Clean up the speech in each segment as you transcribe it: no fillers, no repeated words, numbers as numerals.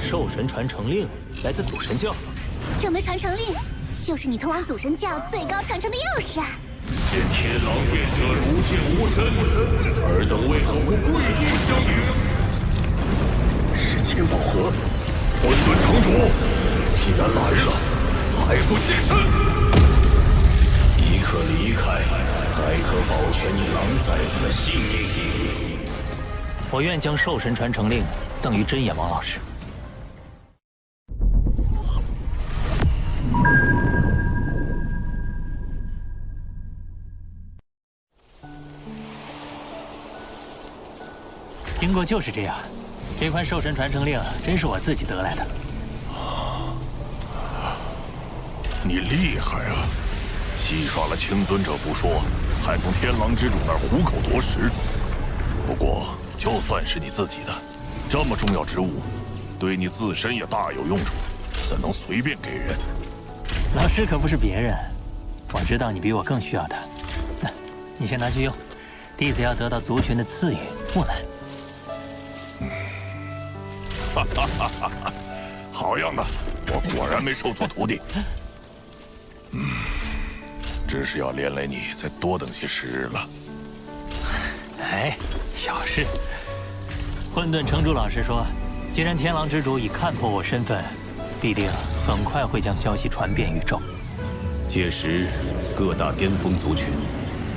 兽神传承令来自祖神教。这枚传承令就是你通往祖神教最高传承的钥匙啊！见天狼殿者如见魔神，尔等为何不跪地相迎？是千宝盒。混沌城主，既然来了，还不现身？你可离开，还可保全你狼崽子的性命。我愿将兽神传承令赠予真眼王老师。经过就是这样，这块兽神传承令真是我自己得来的。你厉害啊！戏耍了青尊者不说，还从天狼之主那儿虎口夺食。不过，就算是你自己的，这么重要之物，对你自身也大有用处，怎能随便给人？老师可不是别人，我知道你比我更需要它。那，你先拿去用。弟子要得到族群的赐予，不难。哈哈哈哈哈！好样的，我果然没收错徒弟。只是要连累你再多等些时日了。哎，小事。混沌城主老师说，既然天狼之主已看破我身份，必定很快会将消息传遍宇宙。届时，各大巅峰族群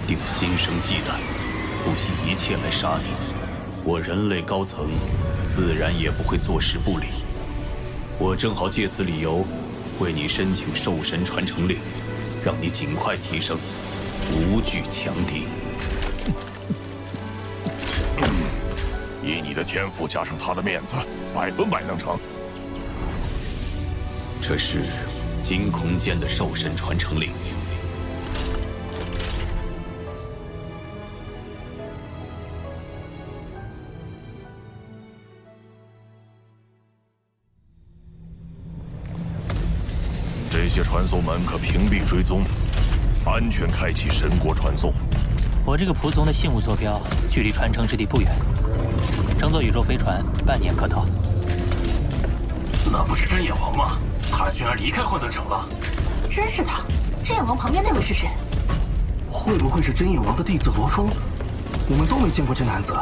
定心生忌惮，不惜一切来杀你。我人类高层自然也不会坐视不理。我正好借此理由，为你申请兽神传承令，让你尽快提升，无惧强敌。以你的天赋加上他的面子，100%能成。这是金空间的兽神传承令。这些传送门可屏蔽追踪，安全开启神国传送。我这个仆从的信物坐标距离传承之地不远，乘坐宇宙飞船半年可到。那不是真眼王吗？他居然离开混沌城了。真是的，真眼王旁边那位是谁？会不会是真眼王的弟子罗峰？我们都没见过这男子，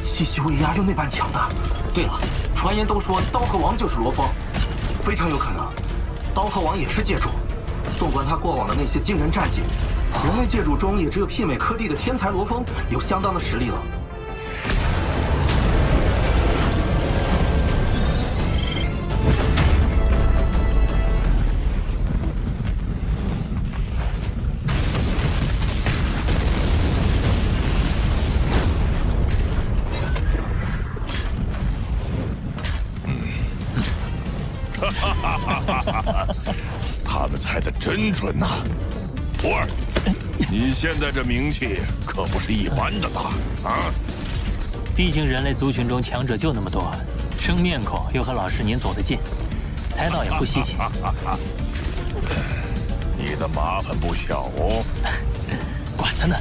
气息威压又那般强大。对了，传言都说刀客王就是罗峰，非常有可能。刀客王也是界主，纵观他过往的那些惊人战绩，人类界主中也只有媲美柯蒂的天才罗峰有相当的实力了。他们猜得真准呐！徒儿，你现在这名气可不是一般的大啊！毕竟人类族群中强者就那么多，生面孔又和老师您走得近，猜到也不稀奇。你的麻烦不小哦。管他呢，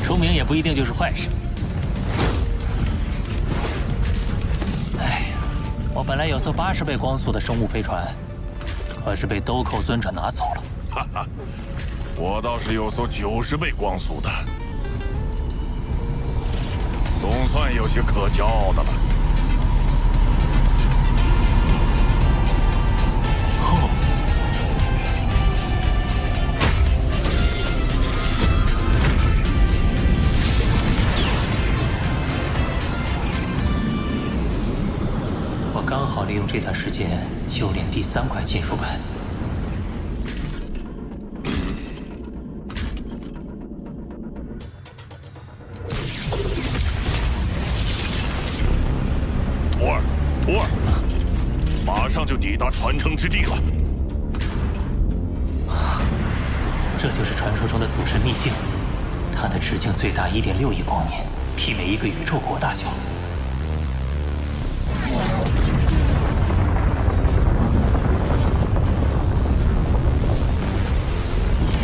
出名也不一定就是坏事。哎呀，我本来有艘80倍光速的生物飞船，可是被兜寇尊者拿走了。哈哈，我倒是有艘90倍光速的，总算有些可骄傲的了。哦，我刚好利用这段时间修炼第3块金属板。徒儿，马上就抵达传承之地了。这就是传说中的祖神秘境，它的直径最大1.6亿光年，媲美一个宇宙国大小。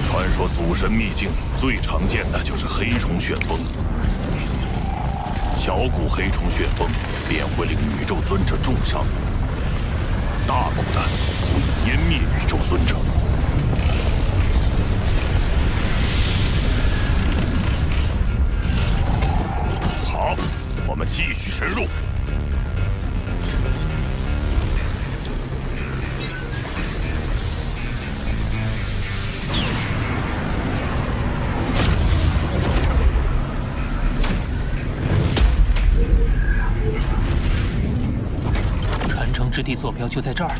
传说祖神秘境最常见的就是黑虫旋风，小股黑虫旋风便会令宇宙尊者重伤。灭宇宙尊者。好，我们继续深入。传承之地坐标就在这儿。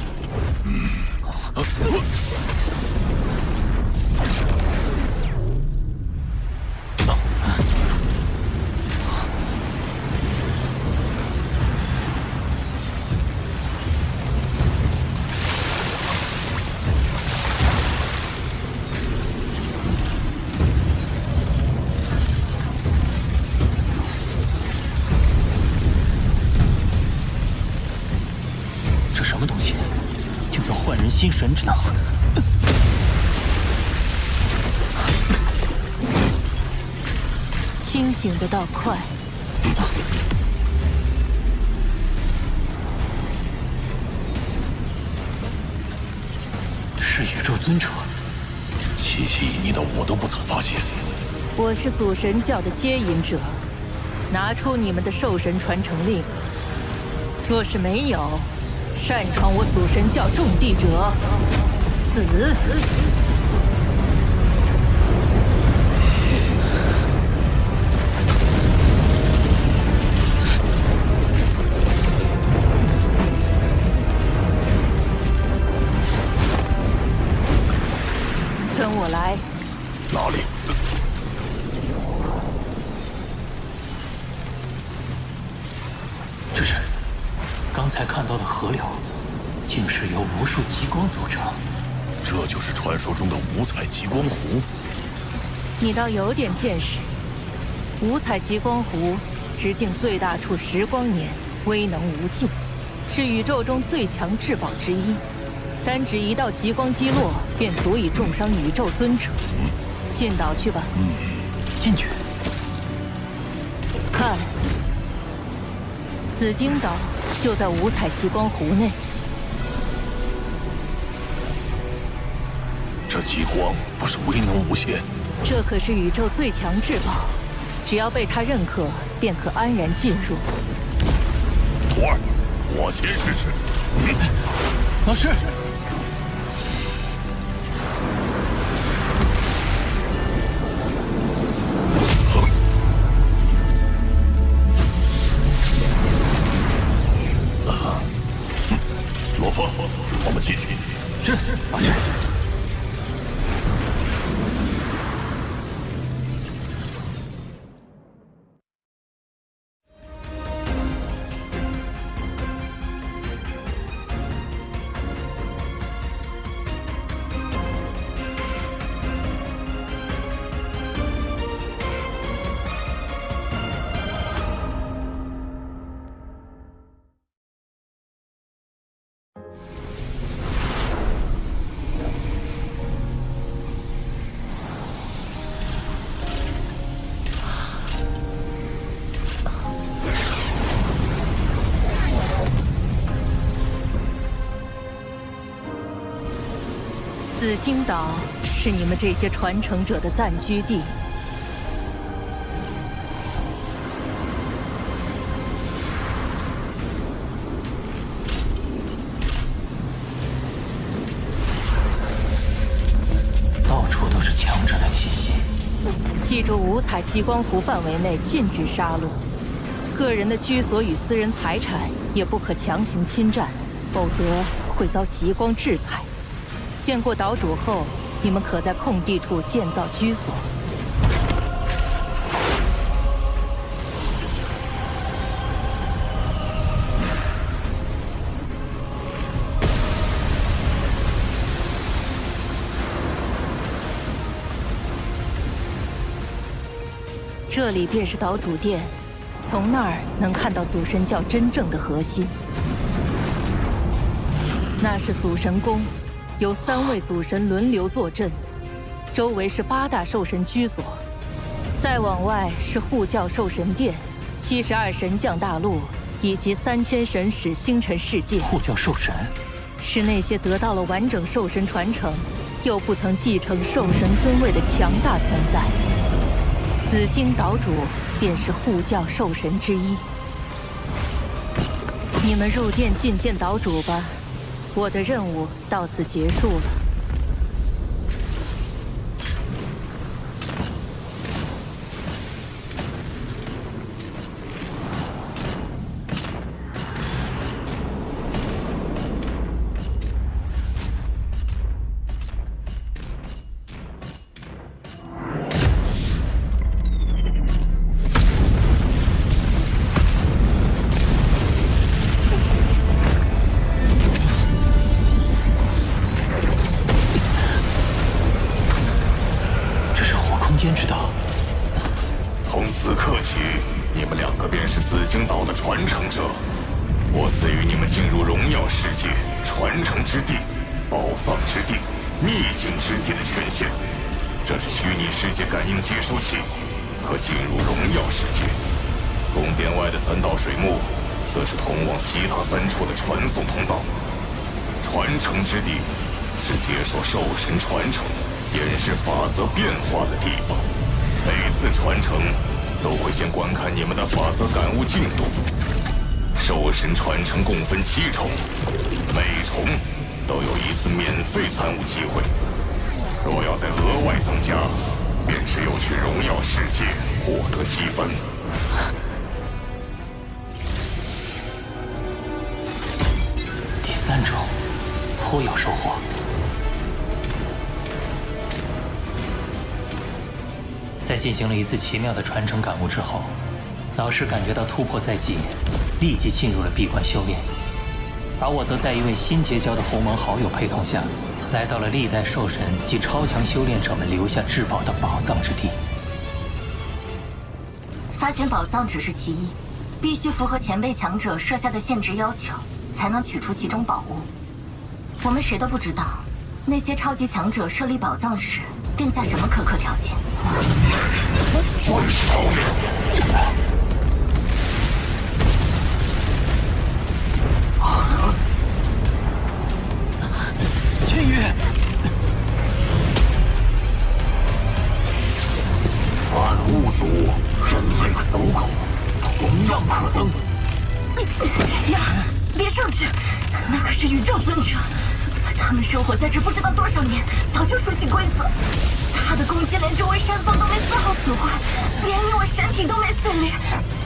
这什么东西？竟有焕人心神之能！清醒的倒快。是宇宙尊者，气息旖旎的我都不曾发现。我是祖神教的接引者，拿出你们的兽神传承令。若是没有，擅闯我祖神教重地者，死！跟我来。哪里？这是刚才看到的河流，竟是由无数极光组成。这就是传说中的五彩极光湖。你倒有点见识。五彩极光湖直径最大处10光年，威能无尽，是宇宙中最强至宝之一。单指一道极光击落，便足以重伤宇宙尊者。进岛去吧。进去。看，紫荆岛就在五彩极光湖内。这极光不是威能无限？这可是宇宙最强至宝，只要被他认可，便可安然进入。徒儿，我先试试。老师。罗峰，我们进去。是，老师。紫荆岛是你们这些传承者的暂居地。到处都是强者的气息。记住，五彩极光湖范围内禁止杀戮，个人的居所与私人财产也不可强行侵占，否则会遭极光制裁。见过岛主后，你们可在空地处建造居所。这里便是岛主殿，从那儿能看到祖神教真正的核心。那是祖神宫。由3位祖神轮流坐镇，周围是8大兽神居所，再往外是护教兽神殿、72神将大陆以及3000神使星辰世界。护教兽神，是那些得到了完整兽神传承，又不曾继承兽神尊位的强大存在。紫金岛主便是护教兽神之一。你们入殿觐见岛主吧，我的任务到此结束了。间之道。从此刻起，你们两个便是紫荆岛的传承者。我赐予你们进入荣耀世界、传承之地、宝藏之地、秘境之地的权限。这是虚拟世界感应接收器，可进入荣耀世界。宫殿外的3道水幕，则是通往其他3处的传送通道。传承之地是接受兽神传承、演示法则变化的地方。每次传承都会先观看你们的法则感悟进度。兽神传承共分7重，每重都有1次免费参悟机会。若要再额外增加，便只有去荣耀世界获得积分。第3重颇有收获。在进行了一次奇妙的传承感悟之后，老师感觉到突破在即，立即进入了闭关修炼。而我则在一位新结交的鸿蒙好友陪同下，来到了历代兽神及超强修炼者们留下至宝的宝藏之地。发现宝藏只是其一，必须符合前辈强者设下的限制要求，才能取出其中宝物。我们谁都不知道，那些超级强者设立宝藏时定下什么苛刻条件。最讨厌！千羽，暗物族，人类的走狗，同样可憎。呀，别上去，那可是宇宙尊者，他们生活在这不知道多少年，早就熟悉规则。他的攻击连周围山峰都没丝毫损坏，连你我身体都没碎裂，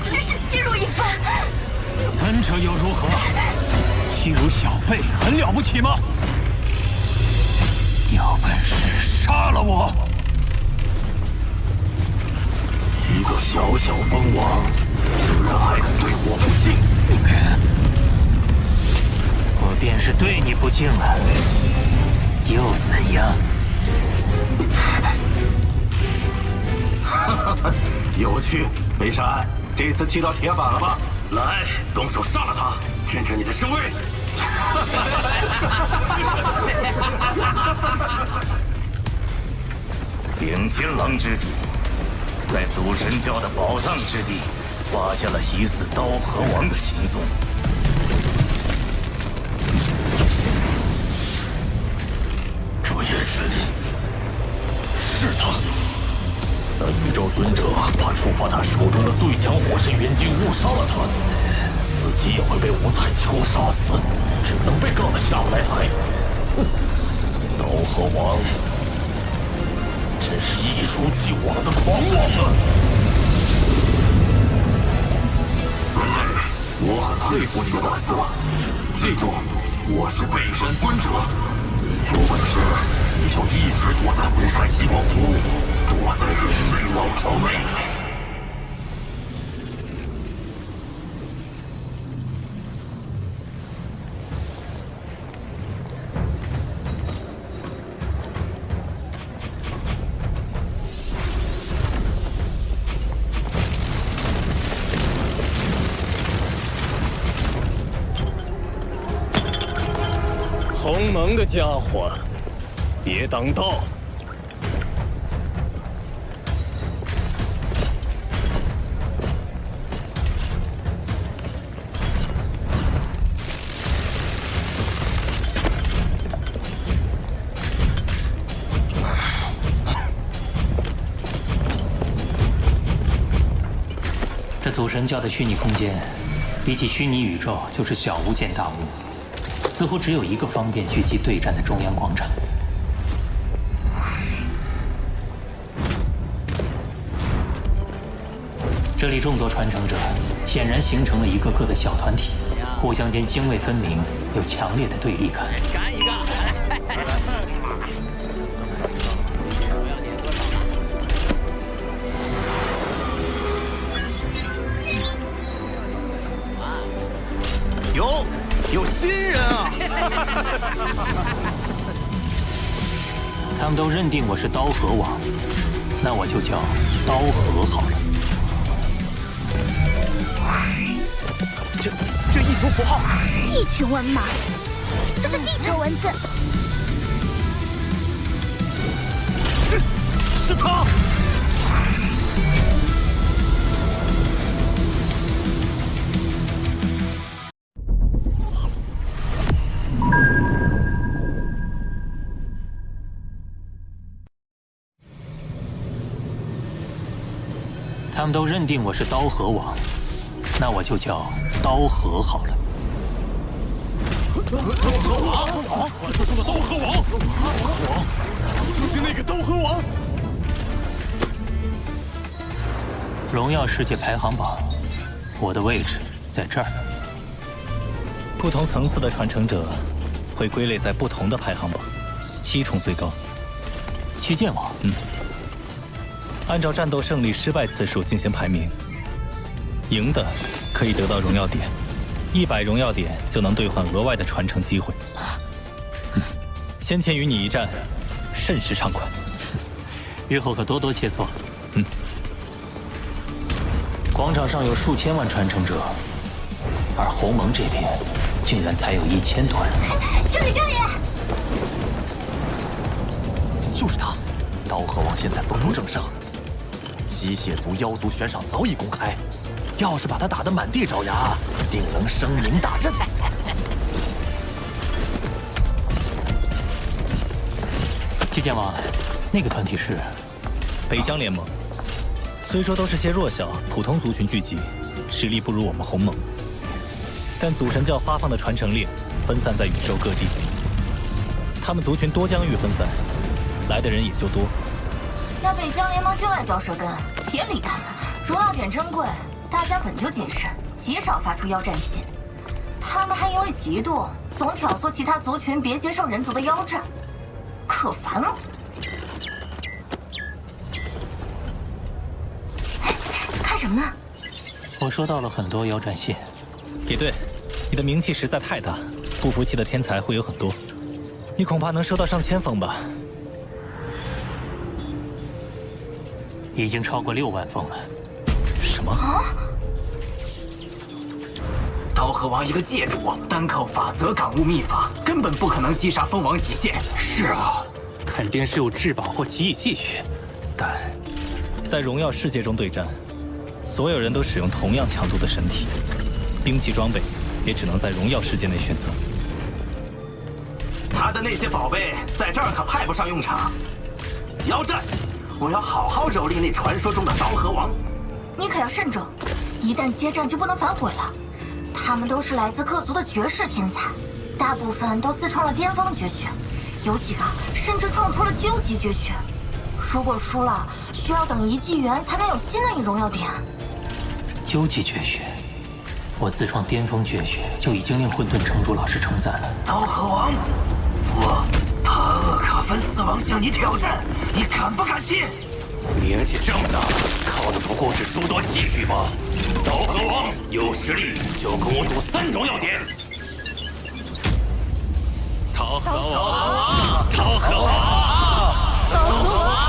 真是欺辱一番。尊者又如何？欺辱小辈很了不起吗？有本事杀了我！一个小小蜂王，竟然还敢对我不敬！我便是对你不敬了，又怎样？有趣，梅山，这次踢到铁板了吧？来，动手杀了他，振振你的声威！顶天狼之主在祖神教的宝藏之地发现了疑似刀河王的行踪。这眼神，是他。那宇宙尊者怕触发他手中的最强火神元晶误杀了他，自己也会被五彩奇功杀死，只能被杠得下不来台。哼，刀河王真是一如既往的狂妄啊！人类，我很佩服你的胆色。记住，我是北山尊者，有本事你就一直躲在五彩极光湖，躲在人类王朝内。鸿蒙的家伙，别挡道！祖神教的虚拟空间，比起虚拟宇宙就是小巫见大巫，似乎只有一个方便聚集对战的中央广场。这里众多传承者显然形成了一个个的小团体，互相间泾渭分明，有强烈的对立感。干一个！有新人啊！他们都认定我是刀河王，那我就叫刀河好了。这一族符号，一群文盲，这是地球文字。是他！他们都认定我是刀河王，那我就叫刀河好了。刀河王，传说中的刀河王，就是那个刀河王。荣耀世界排行榜，我的位置在这儿。不同层次的传承者会归类在不同的排行榜，7重最高。七剑王，按照战斗胜利失败次数进行排名，赢的可以得到荣耀点，100荣耀点就能兑换额外的传承机会。先前与你一战，甚是畅快，日后可多多切磋。广场上有数千万传承者，而鸿蒙这边竟然才有1000多人。这里！就是他！刀河王现在风头正盛，机械族、妖族悬赏早已公开，要是把他打得满地找牙，定能声名大振。七剑王，那个团体是北疆联盟。虽说都是些弱小普通族群聚集，实力不如我们鸿蒙，但祖神教发放的传承链分散在宇宙各地，他们族群多疆域分散，来的人也就多。那北疆联盟就爱嚼舌根，别理他们。荣耀点珍贵，大家本就谨慎，极少发出妖战信。他们还因为嫉妒，总挑唆其他族群别接受人族的妖战，可烦了。看什么呢？我收到了很多妖战信。也对，你的名气实在太大，不服气的天才会有很多，你恐怕能收到上千封吧。已经超过6万封了。什么？刀河王一个界主，单靠法则感悟秘法，根本不可能击杀蜂王极限。是啊，肯定是有至宝或奇异继续，但在荣耀世界中对战，所有人都使用同样强度的神体，兵器装备也只能在荣耀世界内选择。他的那些宝贝在这儿可派不上用场。妖战，我要好好蹂躏那传说中的刀河王。你可要慎重，一旦接战就不能反悔了。他们都是来自各族的绝世天才，大部分都自创了巅峰绝学，有几个甚至创出了究极绝学。如果输了，需要等1纪元才能有新的一荣耀点。究极绝学，我自创巅峰绝学就已经令混沌城主老师称赞了。刀河王，我帕厄卡芬四王向你挑战，你敢不敢去？年纪这么大，靠的不过是诸多积蓄吧？刀河王有实力就跟我赌3荣耀点。刀河王，刀河王，刀河王。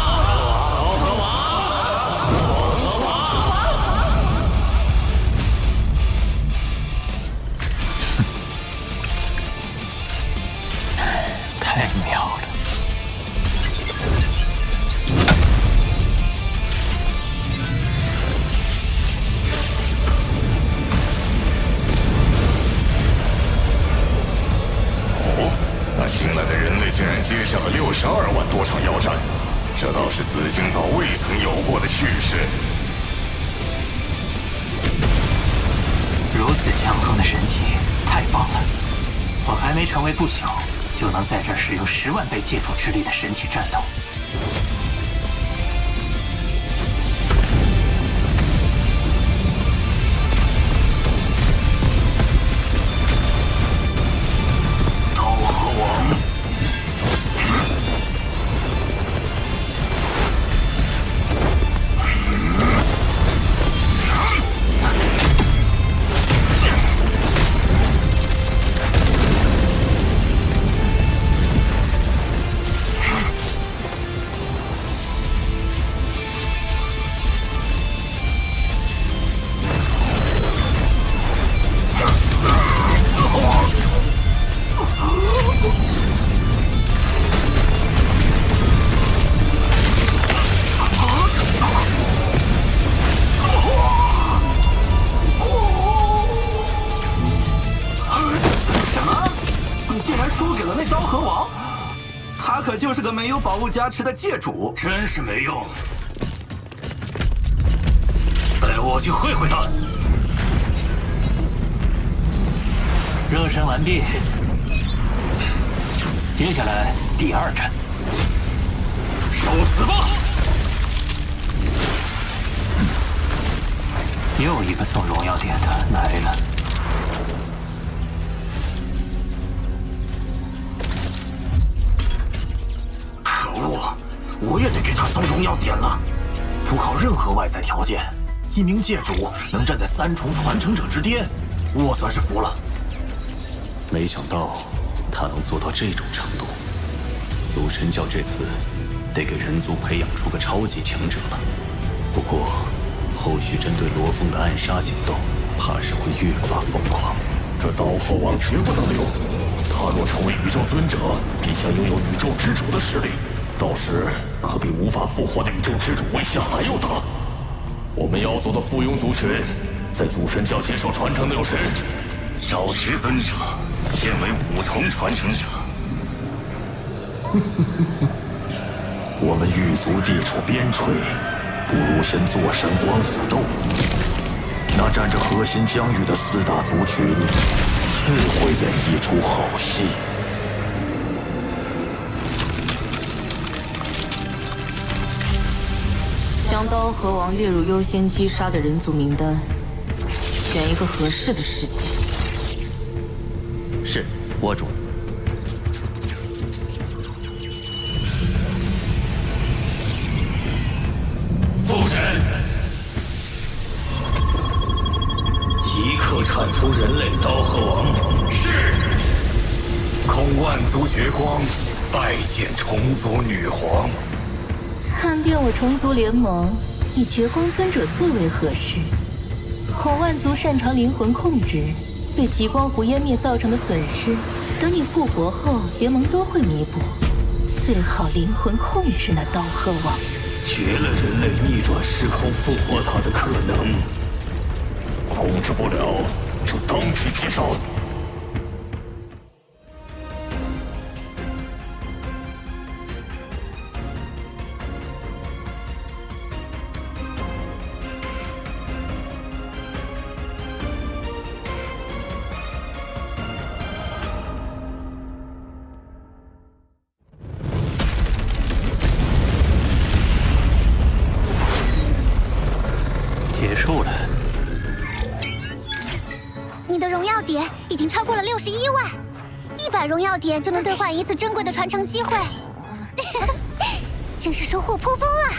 太妙了！哦，那新来的人类竟然接下了62万多场妖战，这倒是紫金岛未曾有过的趣事。如此强横的神体，太棒了！我还没成为不朽，就能在这儿使用10万倍借助之力的神体战斗。刀河王。 就是个没有宝物加持的界主，真是没用。带我去会会他。热身完毕，接下来第2战，受死吧！又一个送荣耀点的来了。 我也得给他送荣耀点了。不靠任何外在条件，一名界主能站在3重传承者之巅，我算是服了。没想到他能做到这种程度。祖神教这次得给人族培养出个超级强者了。不过，后续针对罗峰的暗杀行动，怕是会越发疯狂。这刀河王绝不能留。他若成为宇宙尊者，必将拥有宇宙之主的实力。 到时可比无法复活的宇宙之主威胁还要大。我们妖族的附庸族群，在祖神教接受传承的有谁？少时尊者现为5重传承者。我们狱卒地处边陲，不如先坐山观虎斗。那占着核心疆域的4大族群，自会演绎出好戏。 将刀河王列入优先击杀的人族名单，选一个合适的时机。是，我主。父神，即刻铲除人类刀河王。是。恐万族绝光，拜见虫族女皇。 看遍我虫族联盟，以绝光尊者最为合适。恐万族擅长灵魂控制，被极光湖湮灭造成的损失，等你复活后，联盟都会弥补。最好灵魂控制那刀河王，绝了人类逆转时空复活他的可能。控制不了，就当即击杀。 结束了。你的荣耀点已经超过了61万，100荣耀点就能兑换1次珍贵的传承机会，真是收获颇丰啊！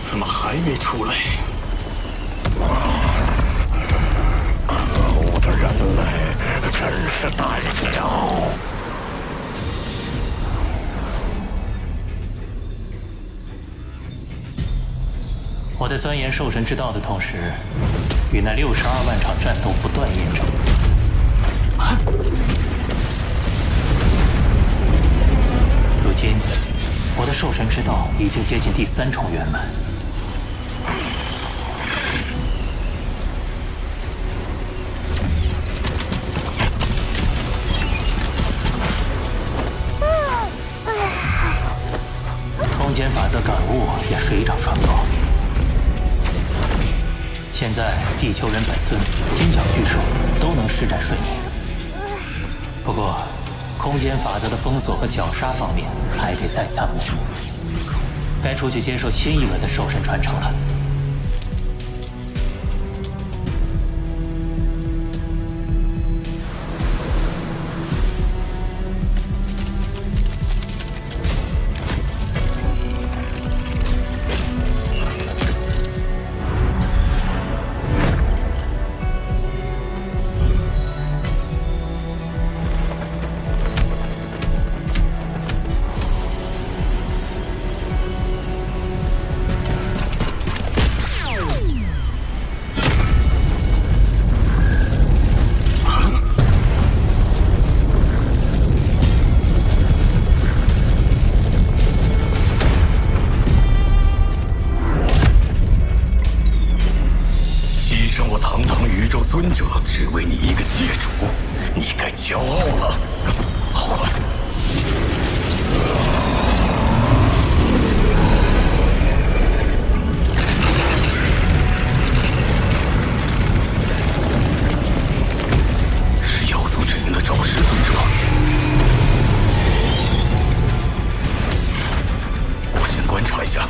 怎么还没出来？可恶的人类，真是胆小！我在钻研兽神之道的同时，与那62万场战斗不断验证。如今，我的兽神之道已经接近第3重圆满。则感悟也水涨船高。现在地球人本尊、金角巨兽都能施展瞬移，不过空间法则的封锁和绞杀方面还得再参谋。该出去接受新一轮的兽神传承了。尊者只为你一个界主，你该骄傲了。好快！是妖族阵营的赵氏尊者，我先观察一下。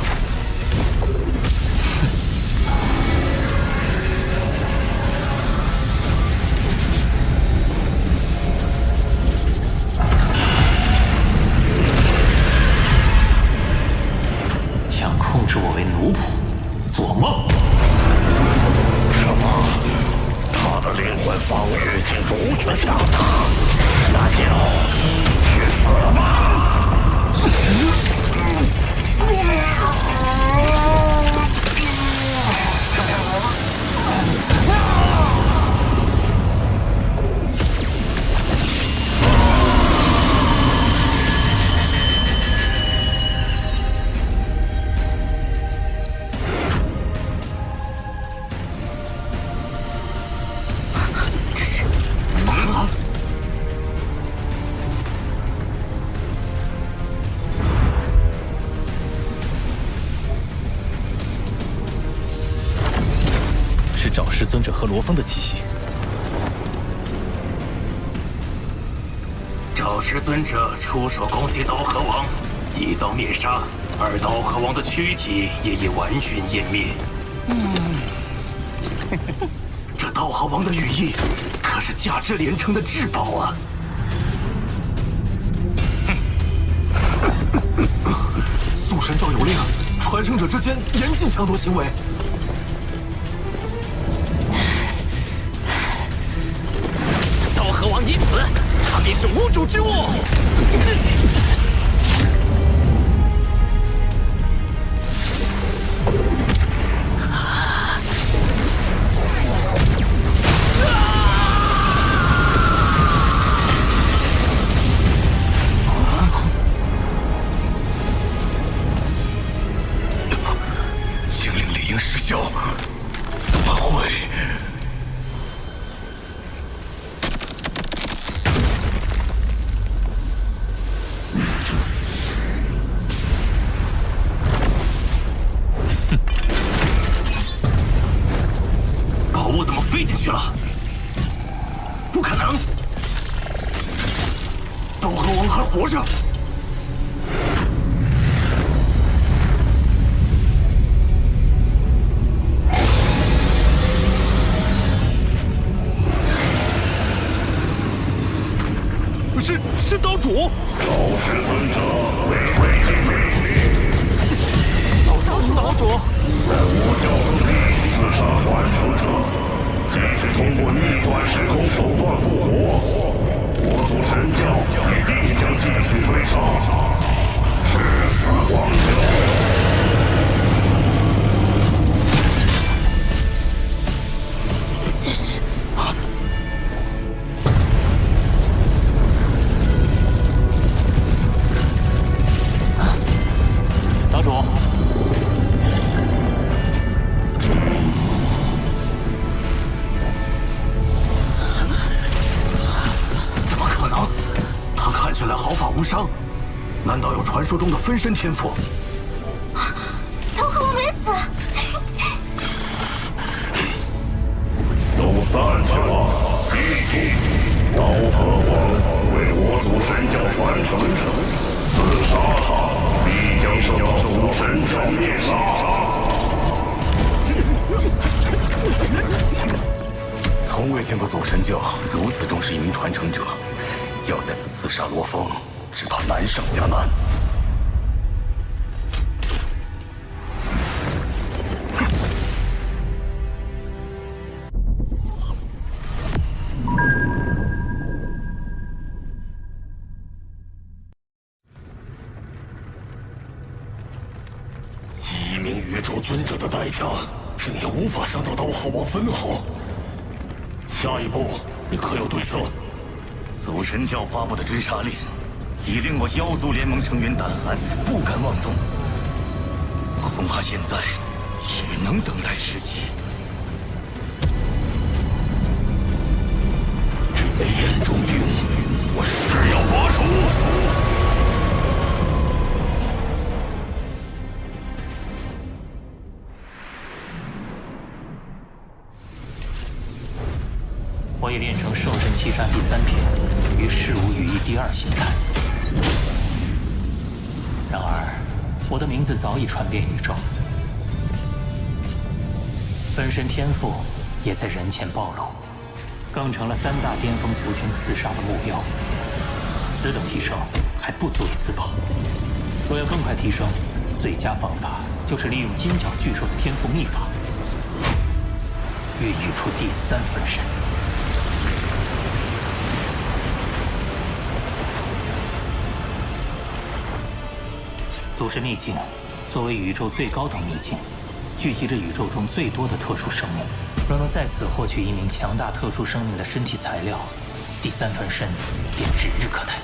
控制我为奴仆，做梦！什么？他的灵魂防御竟如此强大，那就去死吧！找师尊者和罗峰的气息。找师尊者出手攻击刀河王，已遭灭杀，而刀河王的躯体也已完全湮灭。这刀河王的羽翼可是价值连城的至宝啊！祖神教有令，传承者之间严禁抢夺行为。刀河王已死，他便是无主之物。精灵理应失效，怎么会？宝物怎么飞进去了？不可能！刀河王还活着。是刀主。赵氏尊者为魏晋命岛主，在我教中刺杀传承者，即使通过逆转时空手段复活，我族神教也必将继续追杀，至死方休。岛主，怎么可能？他看起来毫发无伤，难道有传说中的分身天赋？刀和王没死。都散去吧，记住，刀和王为我族神教传承者，刺杀他，必将受到族神教灭杀。从未见过祖神教如此重视一名传承者，要在此刺杀罗峰，只怕难上加难。一名宇宙尊者的代价，竟也无法伤到刀和王分毫。下一步，你可有对策？祖神教发布的追杀令，已令我妖族联盟成员胆寒，不敢妄动。恐怕现在只能等待时机。这枚眼中钉，我誓要拔除。我已练成兽神七杀第3品与事无羽翼第2形态。然而，我的名字早已传遍宇宙，分身天赋也在人前暴露，更成了3大巅峰族群刺杀的目标。此等提升还不足以自保。若要更快提升，最佳方法就是利用金角巨兽的天赋秘法，孕育出第3分身。祖神秘境作为宇宙最高等秘境，聚集着宇宙中最多的特殊生命。若能在此获取一名强大特殊生命的身体材料，第3分身便指日可待。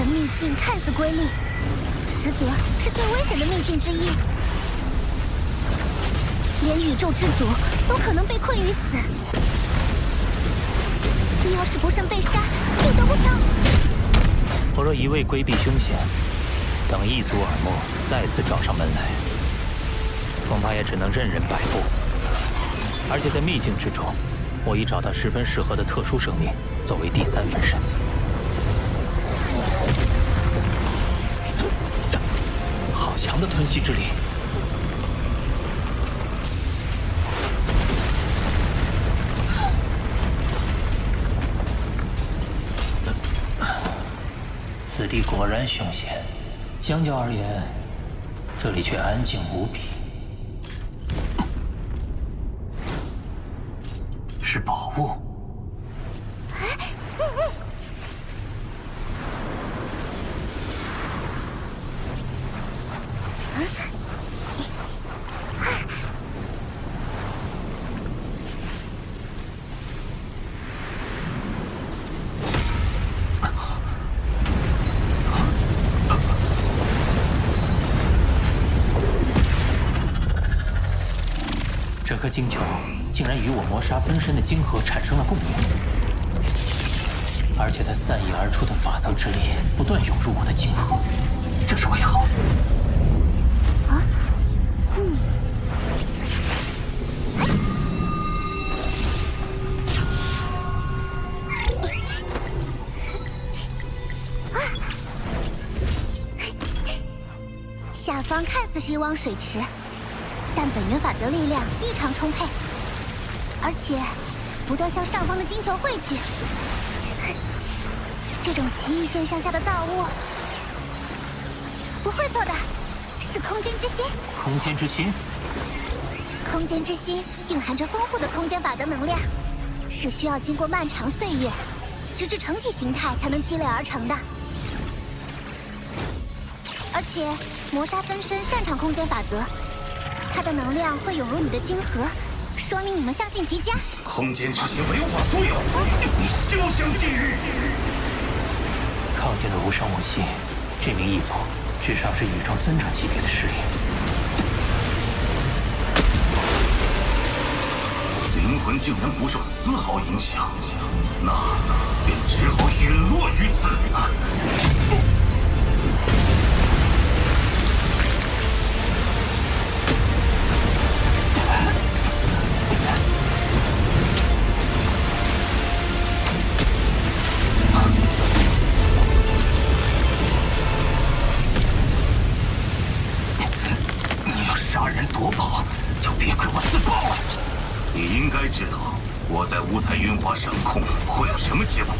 秘境看似瑰丽，实则是最危险的秘境之一，连宇宙之主都可能被困于此。你要是不慎被杀，就得不偿。我若一味规避凶险，等一族耳目再次找上门来，恐怕也只能任人摆布。而且在秘境之中，我已找到十分适合的特殊生命作为第3分身。好强的吞噬之力！此地果然凶险，相较而言，这里却安静无比。是宝物。这颗晶球竟然与我魔杀分身的晶核产生了共鸣，而且它散溢而出的法则之力不断涌入我的晶核，这是为何？下方看似是一汪水池，但本源法则力量异常充沛，而且不断向上方的晶球汇聚。这种奇异现象下的造物，不会错的，是空间之心。空间之心？空间之心蕴含着丰富的空间法则能量，是需要经过漫长岁月，直至成体形态才能积累而成的。而且魔杀分身擅长空间法则，它的能量会涌入你的晶核，说明你们相性极佳。空间之心为我所有，你休想觊觎！靠近的无声无息，这名异族至少是宇宙尊者级别的实力。灵魂竟然不受丝毫影响，那便只好陨落于此。你要杀人夺宝，就别怪我自爆了。你应该知道我在五彩云华掌控会有什么结果。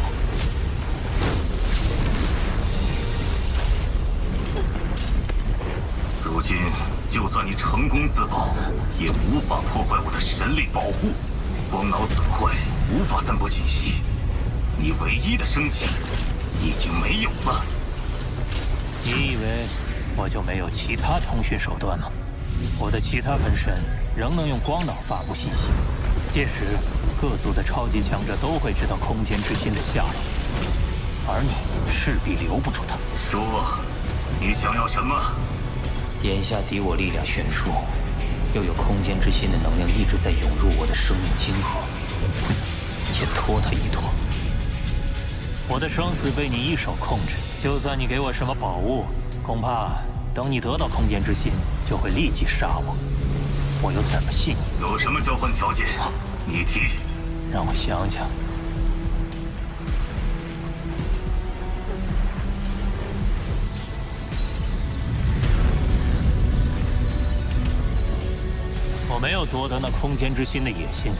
如今，就算你成功自爆，也无法破坏我的神力保护。光脑损坏，无法散播信息。你唯一的生机已经没有了。你以为我就没有其他通讯手段吗？我的其他分身仍能用光脑发布信息，届时各族的超级强者都会知道空间之心的下落，而你势必留不住他。说，你想要什么？眼下敌我力量悬殊，又有空间之心的能量一直在涌入我的生命晶核，先拖他一拖。我的生死被你一手控制，就算你给我什么宝物，恐怕等你得到空间之心，就会立即杀我。我又怎么信你？有什么交换条件？你提。让我想想。我没有夺得那空间之心的野心，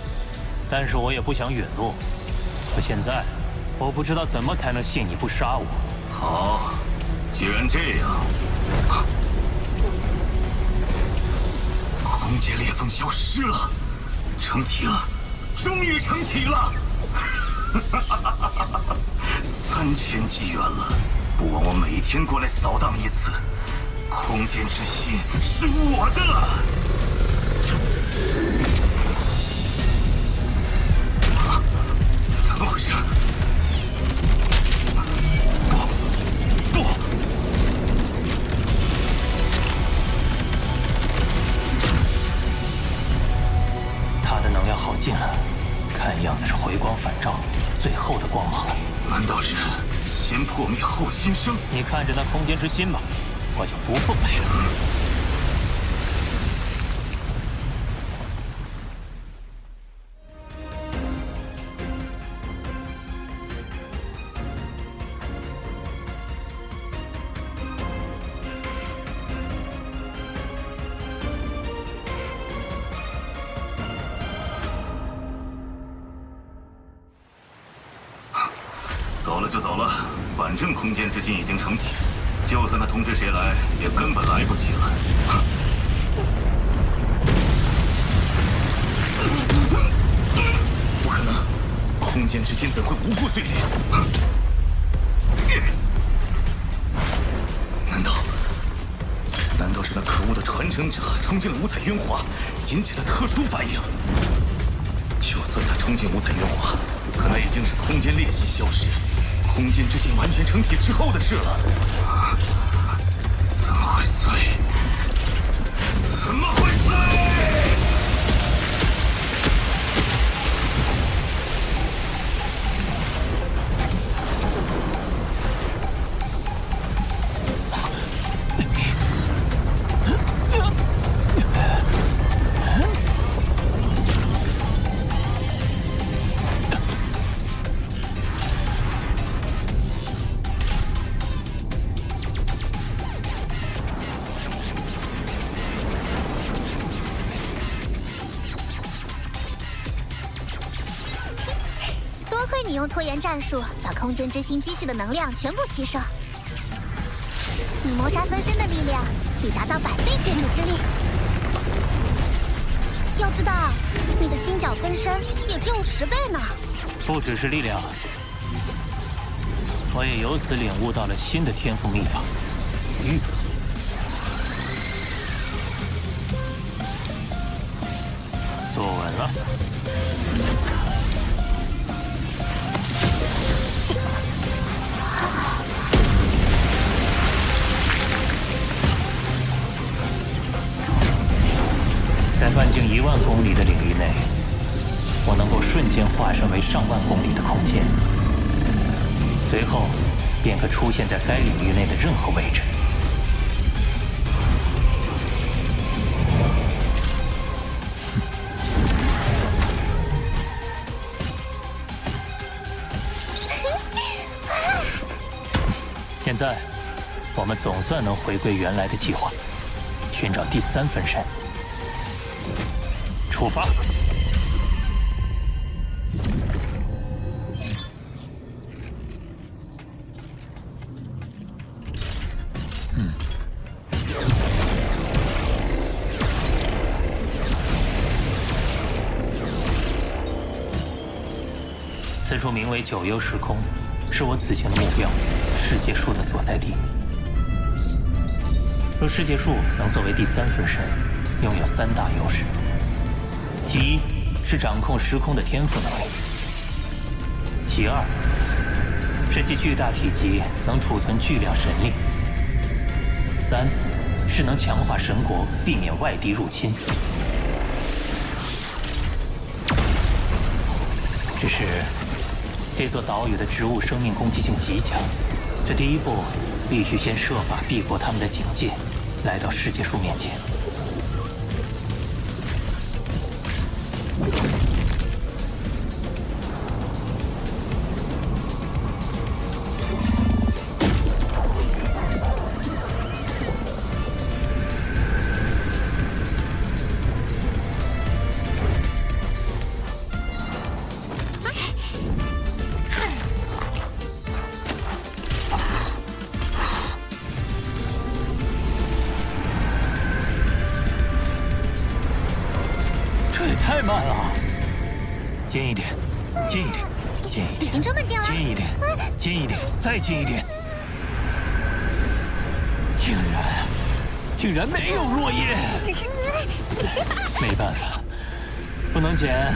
但是我也不想陨落。可现在，我不知道怎么才能信你不杀我。好，既然这样，空间裂缝消失了，成体了，终于成体了！3000纪元了，不枉我每天过来扫荡一次。空间之心是我的了。怎么回事？不！他的能量耗尽了，看样子是回光返照，最后的光芒了。难道是先破灭后新生？你看着那空间之心吧，我就不奉陪了。走了就走了，反正空间之心已经成体，就算他通知谁来，也根本来不及了。不可能，空间之心怎会无故碎裂？难道是那可恶的传承者冲进了五彩渊华，引起了特殊反应？就算他冲进五彩渊华，可那已经是空间裂隙消失。空间之心完全成体之后的事了，怎么会碎？怎么会碎？你用拖延战术把空间之心积蓄的能量全部吸收，你谋杀分身的力量已达到100倍建筑之力。要知道，你的金角分身也只有10倍呢。不只是力量，我也由此领悟到了新的天赋秘法——玉。坐稳了。万公里的领域内，我能够瞬间化身为上万公里的空间，随后便可出现在该领域内的任何位置。现在，我们总算能回归原来的计划，寻找第3分身。出发！此处名为九幽时空，是我此行的目标。世界树的所在地。若世界树能作为第3分身，拥有3大优势：其一是掌控时空的天赋能力；其二是其巨大体积能储存巨量神力；三是能强化神国，避免外敌入侵。只是这座岛屿的植物生命攻击性极强。这第一步，必须先设法避过他们的警戒，来到世界树面前。太慢了，近一点，近一点，近一点，已经这么近了，近一点，近一点，再近一点。竟然没有落叶，没办法，不能捡，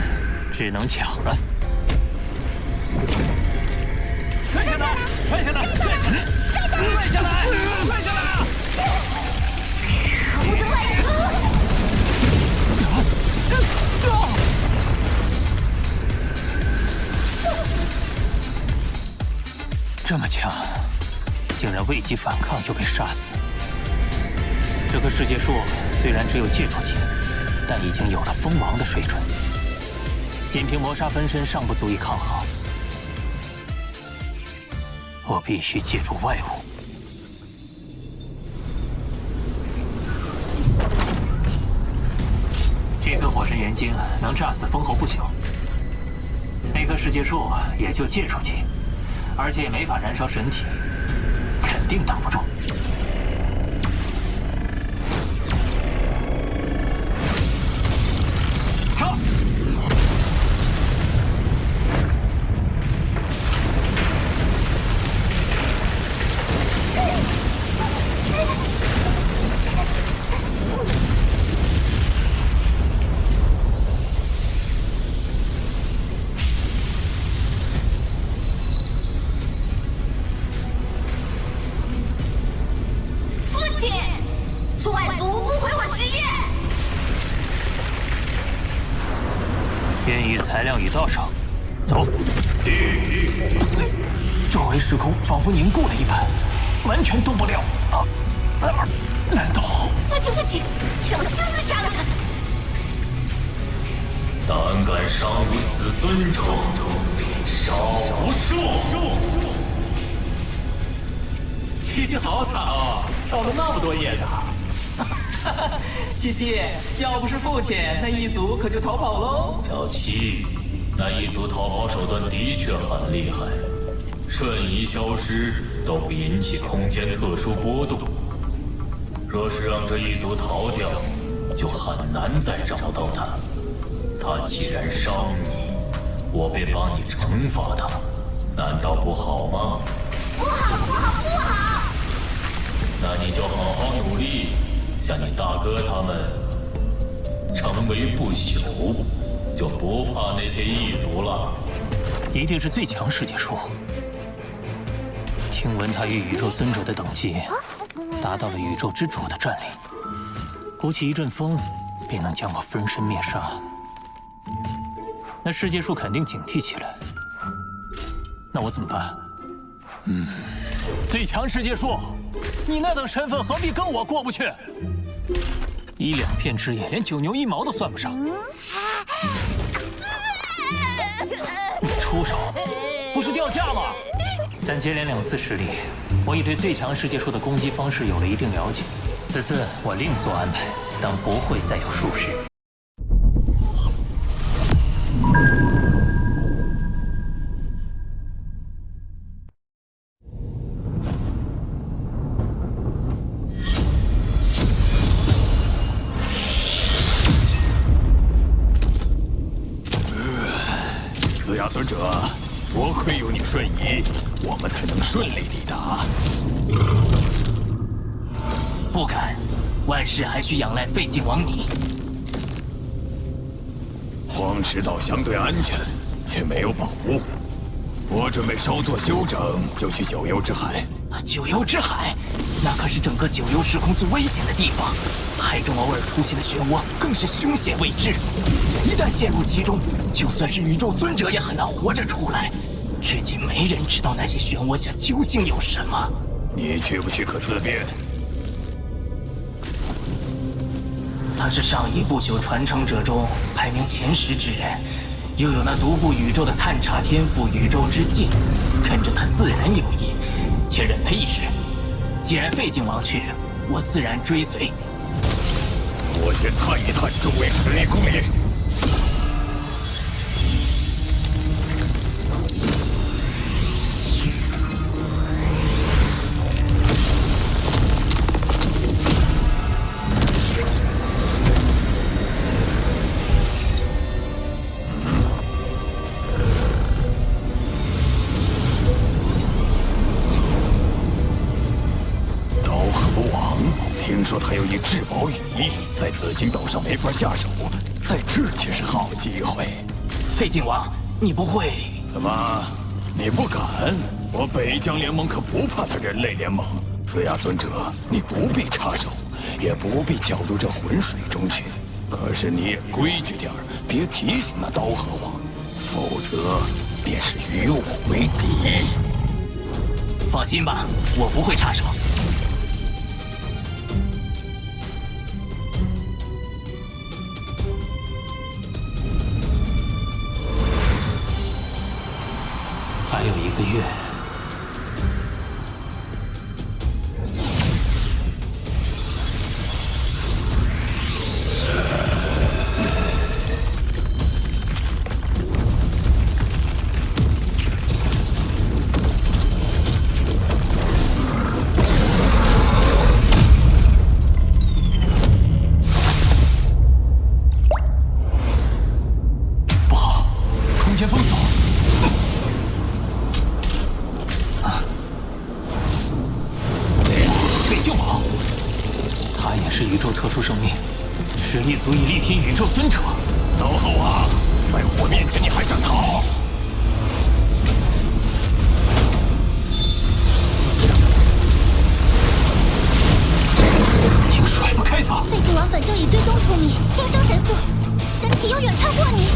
只能抢了。摔下来，摔下来，摔下来，摔下来！我的外祖！这么强，竟然未及反抗就被杀死。这棵世界树虽然只有戒除级，但已经有了封王的水准，仅凭魔杀分身尚不足以抗衡。我必须借助外物。这颗火神元晶能炸死封侯不朽，那棵世界树也就戒除级。而且也没法燃烧神体，肯定挡不住。杀！材料已到手，走。周围时空仿佛凝固了一般，完全动不了。难道？父亲，让我亲自杀了他！胆敢伤我子孙者，杀无数！七七好惨哦，跳了那么多叶子。七七，要不是父亲，那一族可就逃跑喽。小七，那一族逃跑手段的确很厉害，瞬移消失都不引起空间特殊波动。若是让这一族逃掉，就很难再找到他。他既然伤你，我便帮你惩罚他，难道不好吗？不好！那你就好好努力。像你大哥他们成为不朽，就不怕那些异族了。一定是最强世界树。听闻他与宇宙尊者的等级达到了宇宙之主的战力，鼓起一阵风，便能将我分身灭杀，那世界树肯定警惕起来。那我怎么办？最强世界树，你那等身份何必跟我过不去？1、2片枝叶，连9牛1毛都算不上。你出手，不是掉价吗？但接连2次失利，我已对最强世界树的攻击方式有了一定了解。此次我另做安排，当不会再有术士。子牙尊者，多亏有你瞬移，我们才能顺利抵达。不敢，万事还需仰赖废晋王你。荒石岛相对安全，却没有宝物。我准备稍作休整，就去九幽之海。九幽之海，那可是整个九幽时空最危险的地方，海中偶尔出现的漩涡更是凶险未知。一旦陷入其中，就算是宇宙尊者也很难活着出来。至今没人知道那些漩涡下究竟有什么。你去不去可自便。他是上一不朽传承者中排名前10之人，又有那独步宇宙的探查天赋宇宙之境，跟着他自然有益，且忍他一时。既然废晋王去，我自然追随。我先探一探周围11公里。听说他有一至宝羽翼，在紫金岛上没法下手，在这却是好机会。废晋王，你不会？怎么，你不敢？我北疆联盟可不怕他人类联盟。子牙尊者，你不必插手，也不必搅入这浑水中去。可是你也规矩点儿，别提醒那刀河王，否则便是与我为敌。放心吧，我不会插手。还有1个月，不好，空间封锁。是宇宙特殊生命，实力足以力拼宇宙尊者。刀后啊，在我面前你还想逃？又甩不开他。废晋王本就已追踪出你，天生神速，身体又远超过你。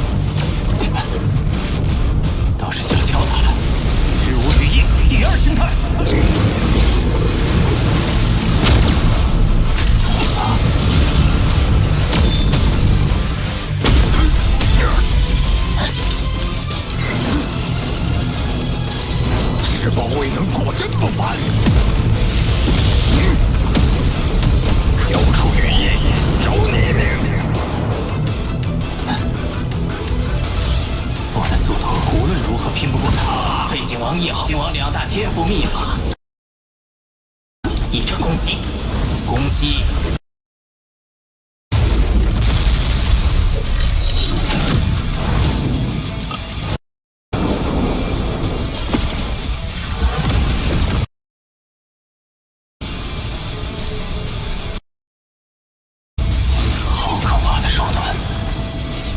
倒是想敲他了。日无羽翼第2形态。至宝未能果真不凡。交出羽翼，饶你命。我的速度无论如何拼不过他。废晋王也好，晋王2大天赋秘法，一者攻击，攻击。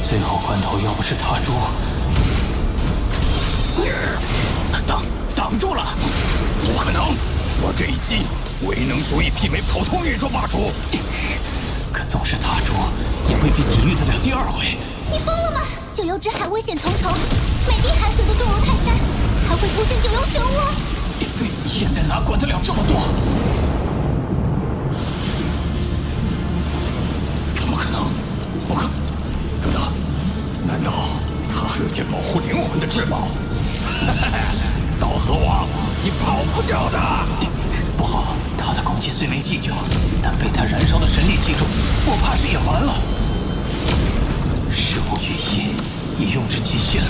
最后关头，要不是他猪，挡住了！不可能，我这一击未能足以媲美普通宇宙霸主。可纵使打住，也未必抵御得了第二回。你疯了吗？九幽之海危险重重，每滴海水都重如泰山，还会出现九幽漩涡。现在哪管得了这么多？怎么可能？不可！等等，难道他还有件保护灵魂的至宝？刀河王，你跑不掉的！不好，他的攻击虽没技巧，但被他燃烧的神力击中，我怕是也完了。事无巨细，已用至极限了。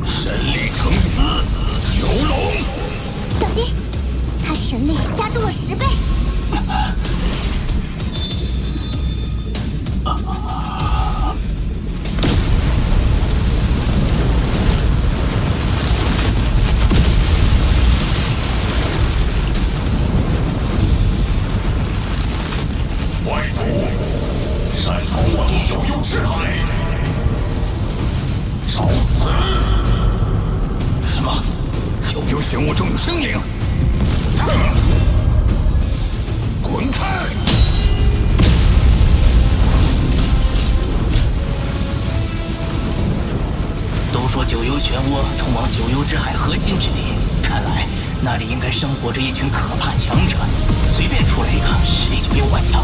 神力成丝，九龙！小心，他神力加重了10倍。外族擅闯我族九幽之海，找死！什么？九幽漩涡中有生灵！滚开！都说九幽漩涡通往九幽之海核心之地，看来那里应该生活着一群可怕强者，随便出来一个，实力就比我强。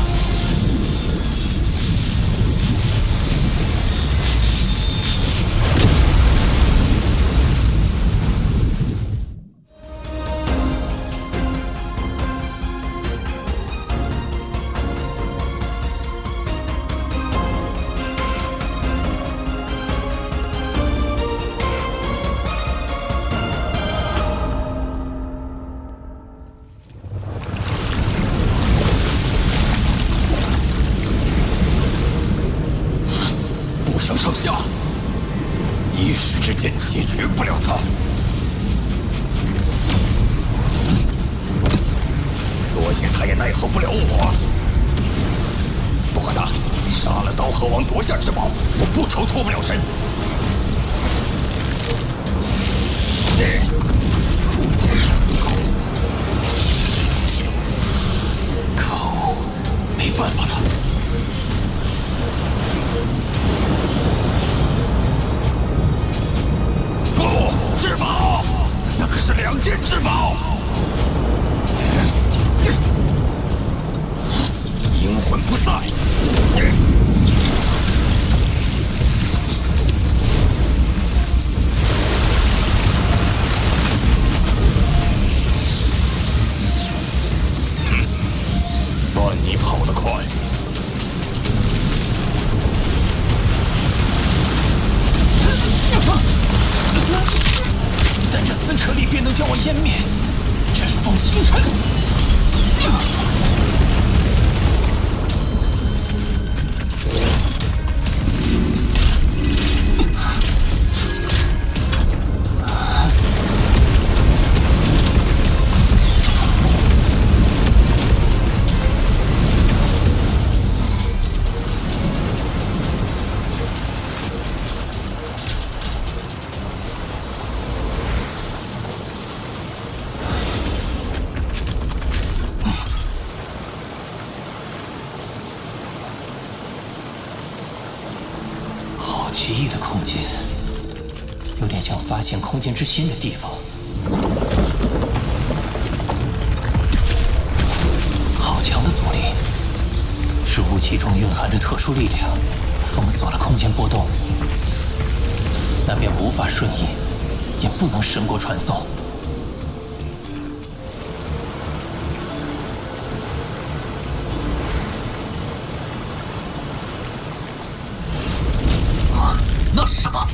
上下，一时之间解决不了他。所幸他也奈何不了我。不管他，杀了刀河王，夺下至宝，我不愁脱不了身。可恶，没办法了。不，至宝，那可是2件至宝。阴魂不散。算你跑得快。但这撕扯力便能将我湮灭，阵风星辰。奇异的空间，有点像发现空间之心的地方。好强的阻力，是雾气中蕴含着特殊力量，封锁了空间波动，那便无法瞬移，也不能神国传送。那是什么？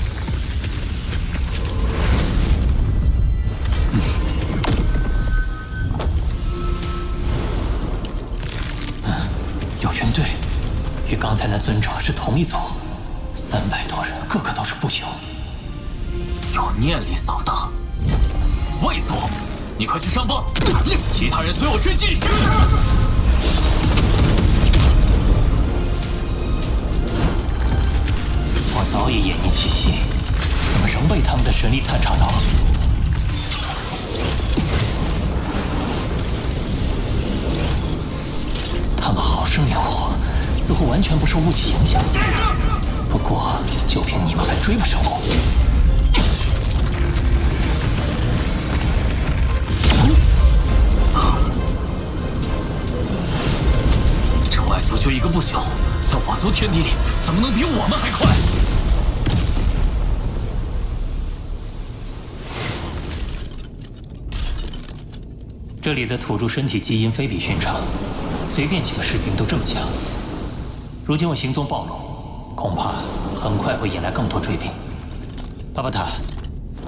有军队，与刚才那尊者是同一组，300多人，个个都是不朽。有念力扫荡，魏族，你快去上报，其他人随我追击。我早已演绎气息，怎么仍被他们的神力探查到？生灵火，似乎完全不受雾气影响。不过，就凭你们还追不上我？这外族就一个不朽，在我族天地里，怎么能比我们还快？这里的土著身体基因非比寻常，随便几个士兵都这么强。如今我行踪暴露，恐怕很快会引来更多追兵。巴巴塔，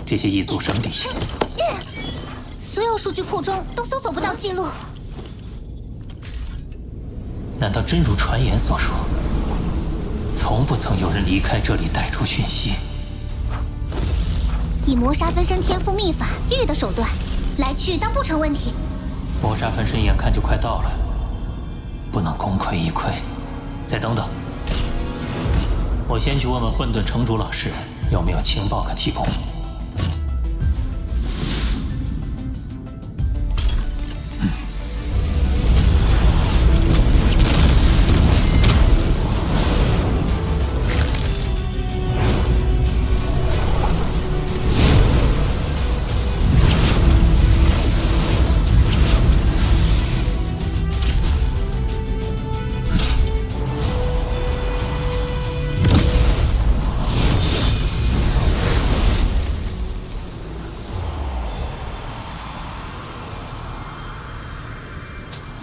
这些异族什么底细？所有数据库中都搜索不到记录。难道真如传言所说，从不曾有人离开这里带出讯息？以磨砂分身天赋秘法玉的手段，来去当不成问题。磨砂分身眼看就快到了，不能功亏一篑。再等等，我先去问问混沌城主老师有没有情报可提供。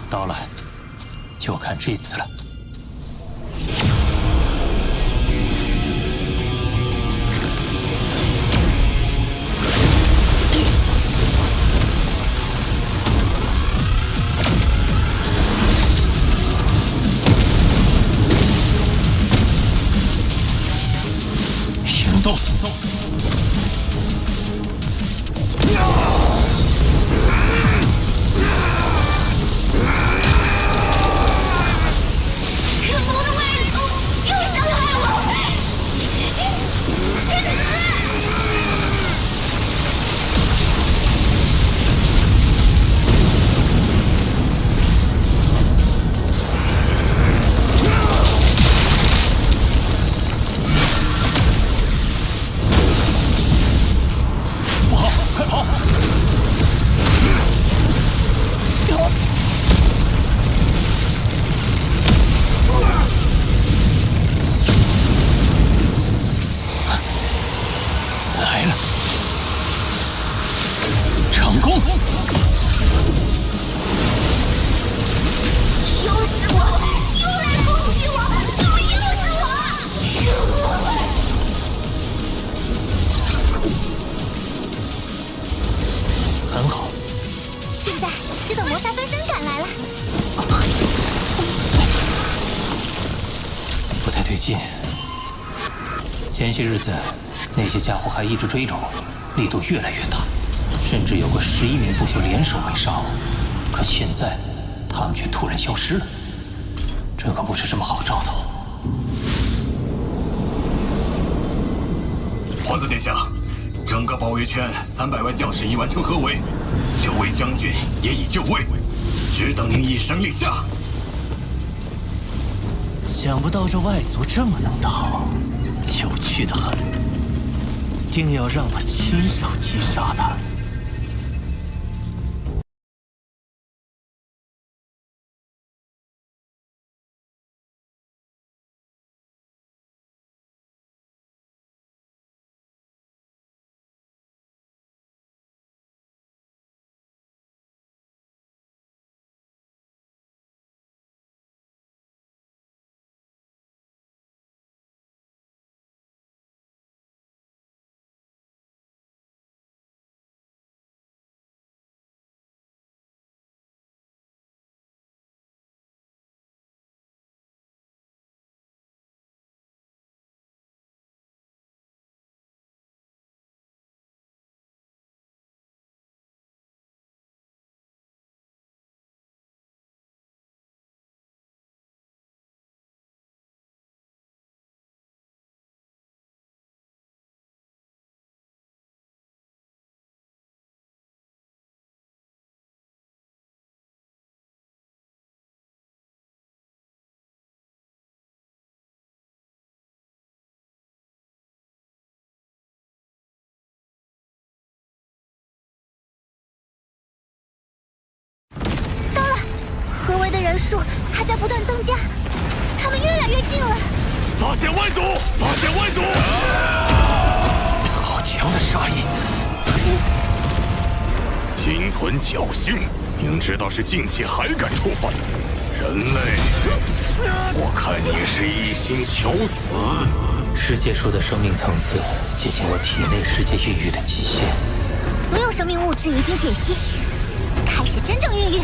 到了，就看这次了。行动！很好，现在只等磨砂分身赶来了。不太对劲。前些日子，那些家伙还一直追着我，力度越来越大，甚至有过11名不朽联手围杀我。可现在，他们却突然消失了，这可不是什么好兆头。皇子殿下，整个包围圈300万将士已完成合围，9位将军也已就位，只等您一声令下。想不到这外族这么能打，有趣的很，定要让我亲手击杀他。人数还在不断增加，他们越来越近了。发现外族！发现外族！好强的杀意！心存侥幸，明知道是禁忌还敢触犯，人类！我看你是一心求死。世界树的生命层次接近我体内世界孕育的极限。所有生命物质已经解析，开始真正孕育。